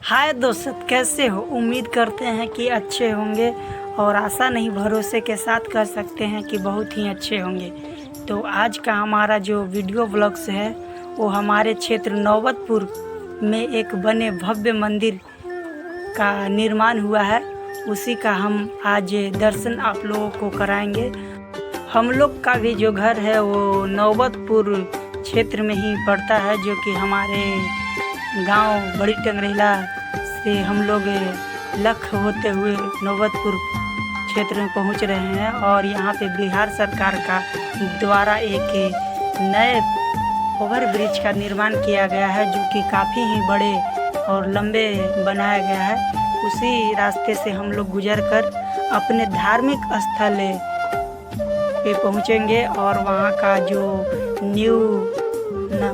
हाय दोस्त, कैसे हो? उम्मीद करते हैं कि अच्छे होंगे और आशा नहीं भरोसे के साथ कह सकते हैं कि बहुत ही अच्छे होंगे। तो आज का हमारा जो वीडियो ब्लॉग्स है वो हमारे क्षेत्र नौबतपुर में एक बने भव्य मंदिर का निर्माण हुआ है। उसी का हम आज दर्शन आप लोगों को कराएंगे। हम लोग का भी जो घर है वो नौबतपुर क्षेत्र में ही पड़ता है, जो कि हमारे गांव बड़ी टंगरेला से हम लोग लख होते हुए नौबतपुर क्षेत्र में पहुंच रहे हैं। और यहाँ पे बिहार सरकार का द्वारा एक नए ओवर ब्रिज का निर्माण किया गया है, जो कि काफ़ी ही बड़े और लंबे बनाया गया है। उसी रास्ते से हम लोग गुजर कर अपने धार्मिक स्थल पे पहुँचेंगे और वहाँ का जो न्यू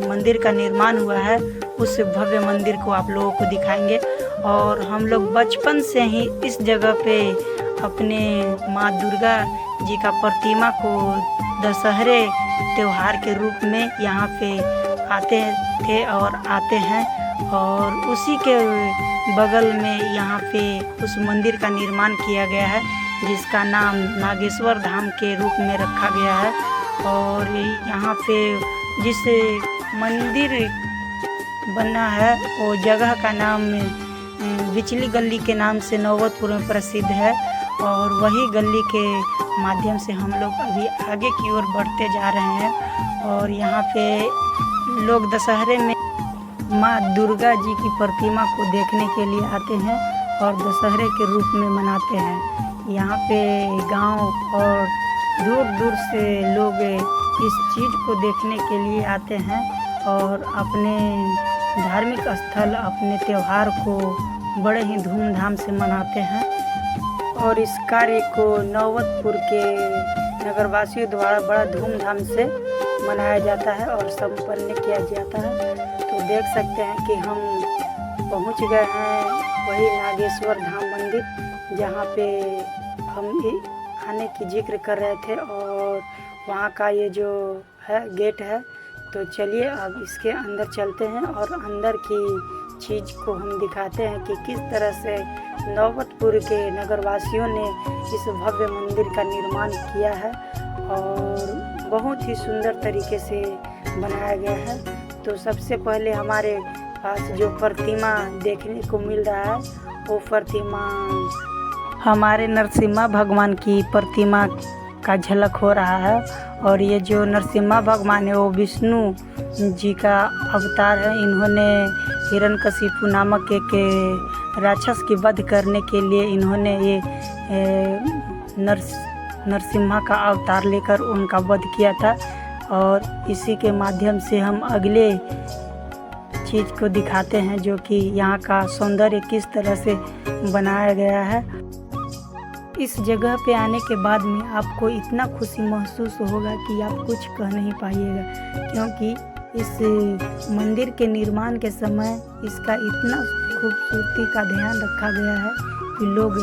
मंदिर का निर्माण हुआ है उस भव्य मंदिर को आप लोगों को दिखाएंगे। और हम लोग बचपन से ही इस जगह पे अपने माँ दुर्गा जी का प्रतिमा को दशहरे त्योहार के रूप में यहाँ पे आते थे और आते हैं। और उसी के बगल में यहाँ पे उस मंदिर का निर्माण किया गया है, जिसका नाम नागेश्वर धाम के रूप में रखा गया है। और यहाँ पे जिस मंदिर बना है वो जगह का नाम बिचली गली के नाम से नौबतपुर में प्रसिद्ध है। और वही गली के माध्यम से हम लोग अभी आगे की ओर बढ़ते जा रहे हैं। और यहाँ पे लोग दशहरे में माँ दुर्गा जी की प्रतिमा को देखने के लिए आते हैं और दशहरे के रूप में मनाते हैं। यहाँ पे गांव और दूर दूर से लोग इस चीज़ को देखने के लिए आते हैं और अपने धार्मिक स्थल, अपने त्यौहार को बड़े ही धूमधाम से मनाते हैं। और इस कार्य को नौबतपुर के नगरवासियों द्वारा बड़ा धूमधाम से मनाया जाता है और संपन्न किया जाता है। तो देख सकते हैं कि हम पहुंच गए हैं वही नागेश्वर धाम मंदिर, जहां पे हम आने की जिक्र कर रहे थे। और वहां का ये जो है गेट है, तो चलिए अब इसके अंदर चलते हैं और अंदर की चीज़ को हम दिखाते हैं कि किस तरह से नौबतपुर के नगरवासियों ने इस भव्य मंदिर का निर्माण किया है और बहुत ही सुंदर तरीके से बनाया गया है। तो सबसे पहले हमारे पास जो प्रतिमा देखने को मिल रहा है वो प्रतिमा हमारे नरसिम्हा भगवान की प्रतिमा का झलक हो रहा है। और ये जो नरसिम्हा भगवान है वो विष्णु जी का अवतार है। इन्होंने हिरण्यकशिपु नामक एक राक्षस की वध करने के लिए इन्होंने ये नरसिम्हा का अवतार लेकर उनका वध किया था। और इसी के माध्यम से हम अगले चीज़ को दिखाते हैं, जो कि यहाँ का सौंदर्य किस तरह से बनाया गया है। इस जगह पे आने के बाद में आपको इतना खुशी महसूस होगा कि आप कुछ कह नहीं पाइएगा, क्योंकि इस मंदिर के निर्माण के समय इसका इतना खूबसूरती का ध्यान रखा गया है कि लोग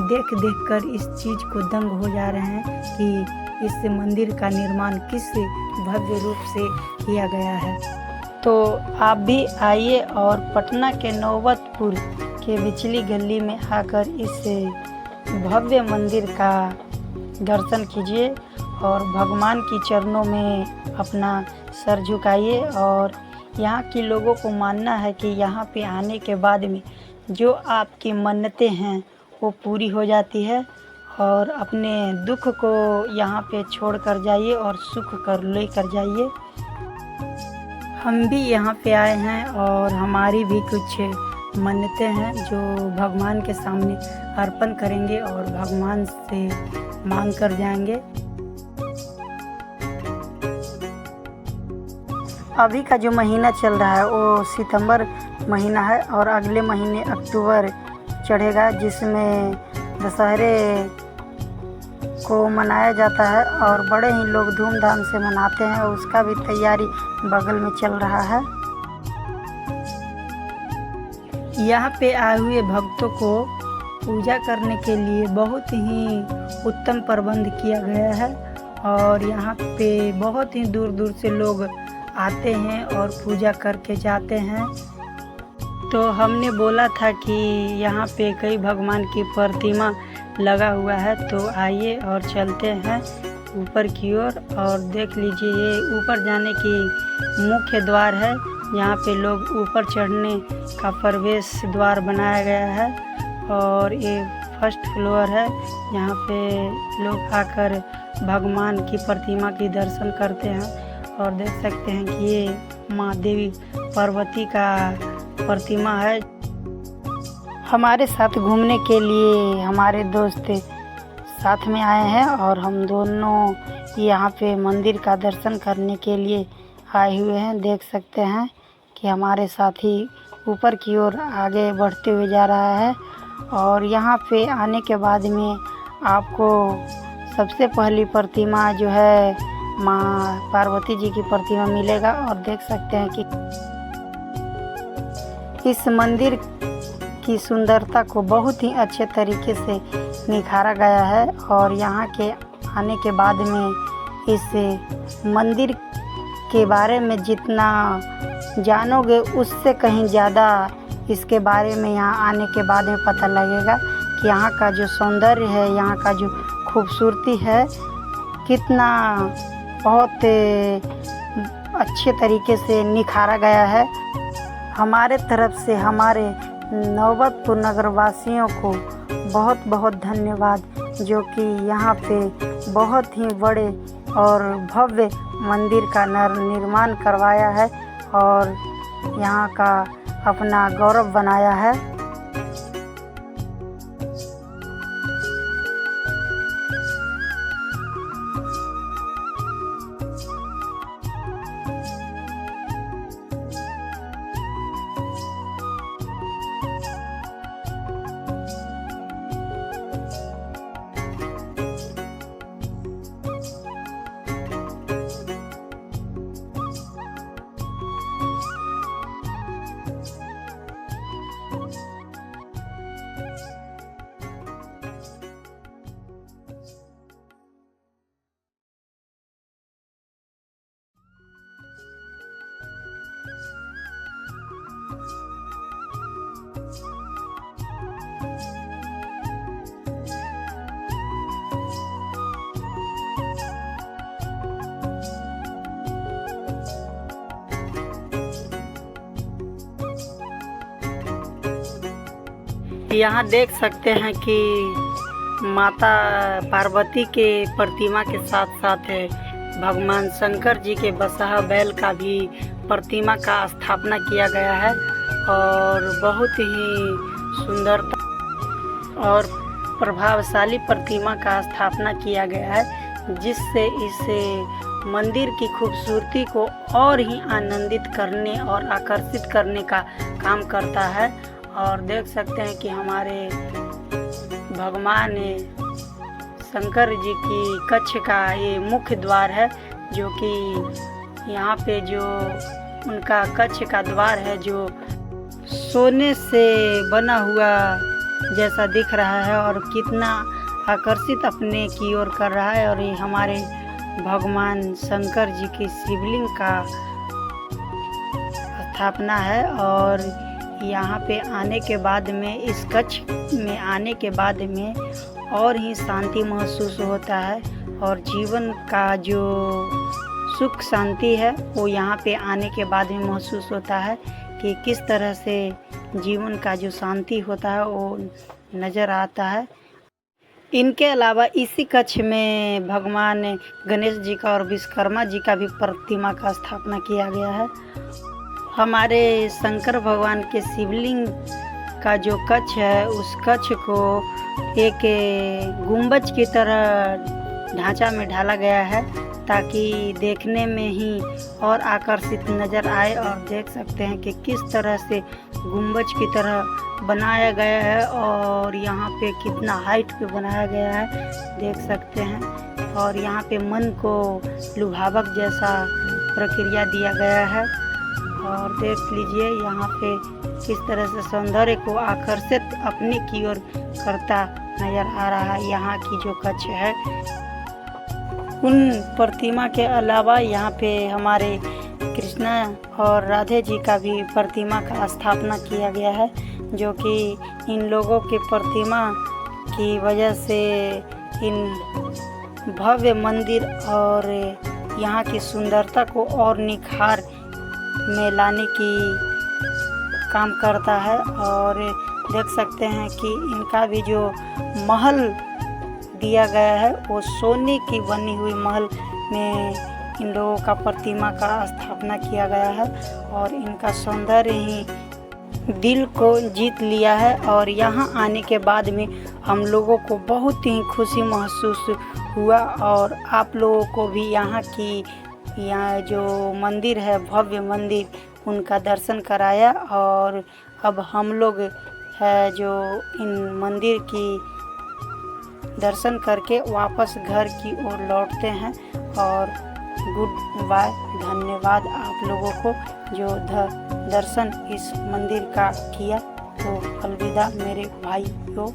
देख देख कर इस चीज़ को दंग हो जा रहे हैं कि इस मंदिर का निर्माण किस भव्य रूप से किया गया है। तो आप भी आइए और पटना के नौबतपुर के बिचली गली में आकर इस भव्य मंदिर का दर्शन कीजिए और भगवान की चरणों में अपना सर झुकाइए। और यहाँ के लोगों को मानना है कि यहाँ पे आने के बाद में जो आपकी मन्नतें हैं वो पूरी हो जाती है। और अपने दुख को यहाँ पे छोड़ कर जाइए और सुख कर लेकर जाइए। हम भी यहाँ पे आए हैं और हमारी भी कुछ मन्नतें हैं जो भगवान के सामने अर्पण करेंगे और भगवान से मांग कर जाएंगे। अभी का जो महीना चल रहा है वो सितंबर महीना है और अगले महीने अक्टूबर चढ़ेगा, जिसमें दशहरे को मनाया जाता है और बड़े ही लोग धूमधाम से मनाते हैं। उसका भी तैयारी बगल में चल रहा है। यहाँ पे आए हुए भक्तों को पूजा करने के लिए बहुत ही उत्तम प्रबंध किया गया है। और यहाँ पे बहुत ही दूर दूर से लोग आते हैं और पूजा करके जाते हैं। तो हमने बोला था कि यहाँ पे कई भगवान की प्रतिमा लगा हुआ है, तो आइए और चलते हैं ऊपर की ओर। और देख लीजिए, ये ऊपर जाने की मुख्य द्वार है। यहाँ पे लोग ऊपर चढ़ने का प्रवेश द्वार बनाया गया है और ये फर्स्ट फ्लोर है। यहाँ पे लोग आकर भगवान की प्रतिमा की दर्शन करते हैं और देख सकते हैं कि ये माँ देवी पार्वती का प्रतिमा है। हमारे साथ घूमने के लिए हमारे दोस्त साथ में आए हैं और हम दोनों यहाँ पे मंदिर का दर्शन करने के लिए आए हुए हैं। देख सकते हैं कि हमारे साथी ऊपर की ओर आगे बढ़ते हुए जा रहा है और यहाँ पे आने के बाद में आपको सबसे पहली प्रतिमा जो है माँ पार्वती जी की प्रतिमा मिलेगा। और देख सकते हैं कि इस मंदिर की सुंदरता को बहुत ही अच्छे तरीके से निखारा गया है और यहाँ के आने के बाद में इस मंदिर के बारे में जितना जानोगे उससे कहीं ज़्यादा इसके बारे में यहाँ आने के बाद में पता लगेगा कि यहाँ का जो सौंदर्य है, यहाँ का जो खूबसूरती है, कितना बहुत अच्छे तरीके से निखारा गया है। हमारे तरफ से हमारे नौबतपुर नगर वासियों को बहुत बहुत धन्यवाद, जो कि यहाँ पे बहुत ही बड़े और भव्य मंदिर का निर्माण करवाया है और यहाँ का अपना गौरव बनाया है। यहाँ देख सकते हैं कि माता पार्वती के प्रतिमा के साथ साथ भगवान शंकर जी के बसहा बैल का भी प्रतिमा का स्थापना किया गया है और बहुत ही सुंदरता और प्रभावशाली प्रतिमा का स्थापना किया गया है, जिससे इस मंदिर की खूबसूरती को और ही आनंदित करने और आकर्षित करने का काम करता है। और देख सकते हैं कि हमारे भगवान शंकर जी की कक्ष का ये मुख्य द्वार है, जो कि यहाँ पे जो उनका कक्ष का द्वार है जो सोने से बना हुआ जैसा दिख रहा है और कितना आकर्षित अपने की ओर कर रहा है। और ये हमारे भगवान शंकर जी की शिवलिंग का स्थापना है और यहाँ पे आने के बाद में, इस कक्ष में आने के बाद में और ही शांति महसूस होता है और जीवन का जो सुख शांति है वो यहाँ पे आने के बाद में महसूस होता है कि किस तरह से जीवन का जो शांति होता है वो नज़र आता है। इनके अलावा इसी कक्ष में भगवान गणेश जी का और विश्वकर्मा जी का भी प्रतिमा का स्थापना किया गया है। हमारे शंकर भगवान के शिवलिंग का जो कक्ष है, उस कक्ष को एक गुंबज की तरह ढांचा में ढाला गया है ताकि देखने में ही और आकर्षित नज़र आए। और देख सकते हैं कि किस तरह से गुंबज की तरह बनाया गया है और यहाँ पे कितना हाइट पे बनाया गया है, देख सकते हैं। और यहाँ पे मन को लुभावक जैसा प्रक्रिया दिया गया है और देख लीजिए यहाँ पे किस तरह से सौंदर्य को आकर्षित अपने की ओर करता नज़र आ रहा है यहाँ की जो कक्ष है। उन प्रतिमा के अलावा यहाँ पे हमारे कृष्णा और राधे जी का भी प्रतिमा का स्थापना किया गया है, जो कि इन लोगों की प्रतिमा की वजह से इन भव्य मंदिर और यहाँ की सुंदरता को और निखार में लाने की काम करता है। और देख सकते हैं कि इनका भी जो महल दिया गया है वो सोने की बनी हुई महल में इन लोगों का प्रतिमा का स्थापना किया गया है और इनका सौंदर्य ही दिल को जीत लिया है। और यहाँ आने के बाद में हम लोगों को बहुत ही खुशी महसूस हुआ और आप लोगों को भी यहाँ जो मंदिर है, भव्य मंदिर, उनका दर्शन कराया। और अब हम लोग है जो इन मंदिर की दर्शन करके वापस घर की ओर लौटते हैं। और गुड बाय, धन्यवाद आप लोगों को जो दर्शन इस मंदिर का किया। तो अलविदा मेरे भाइयों।